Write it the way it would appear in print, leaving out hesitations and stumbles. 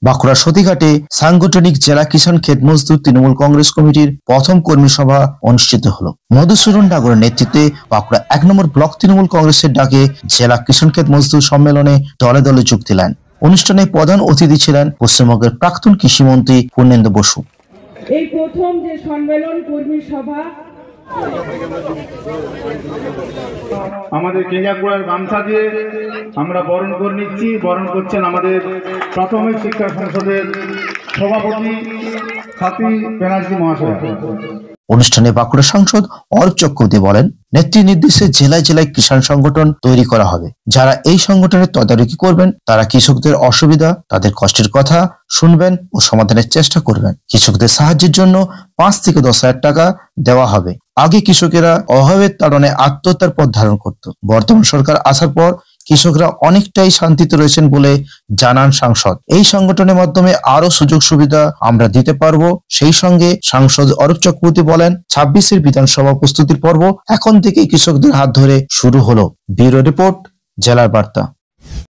বাঁকুড়া সতীঘাটে সাংগঠনিক জেলা কিষাণ ক্ষেত মজদুর তৃণমূল কংগ্রেস কমিটির প্রথম কর্মী সভা অনুষ্ঠিত হলো। মধুসূদন ডাগরের নেতৃত্বে বাঁকুড়া 1 নম্বর ব্লক তৃণমূল কংগ্রেসের ডাকে জেলা কিষাণ ক্ষেত মজদুর সম্মেলনে দলে দলে যোগ দিলেন। অনুষ্ঠানে প্রধান অতিথি ছিলেন পশ্চিমবঙ্গের প্রাক্তন কৃষিমন্ত্রী পূর্ণেন্দু বসু। এই প্রথম যে সম্মেলন কর্মী সভা আমাদের কেঞ্জাকুড়ার গামছা দিয়ে আমরা বরণ করে নিচ্ছি। বরণ করছেন আমাদের প্রাথমিক শিক্ষা সংসদের সভাপতি সাথী ব্যানার্জি মহাশয়। অনুষ্ঠানে বাঁকুড়া সাংসদ অরূপ চক্রবর্তী বলেন, নেত্রী নির্দেশে জেলায় জেলায় কিষাণ সংগঠন তৈরি করা হবে। যারা এই সংগঠনের তদারকি করবেন তারা কৃষকদের অসুবিধা, তাদের কষ্টের কথা শুনবেন ও সমাধানের চেষ্টা করবেন। কৃষকদের সাহায্যের জন্য 5 থেকে 10 হাজার টাকা দেওয়া হবে। আগে কৃষকেরা অভাবের কারণে আত্মহত্যার পথ ধারণ করত। বর্তমান সরকার আসার পর কৃষকরা অনেকটাই শান্তিতে রয়েছেন বলে জানান সাংসদ। এই সংগঠনের মাধ্যমে আরো সুযোগ সুবিধা আমরা দিতে পারবো। সেই সঙ্গে সাংসদ অরূপ চক্রবর্তী বলেন, 26-এর বিধানসভা প্রস্তুতির পর্ব এখন থেকেই কৃষকদের হাত ধরে শুরু হলো। ব্যুরো রিপোর্ট, জেলার বার্তা।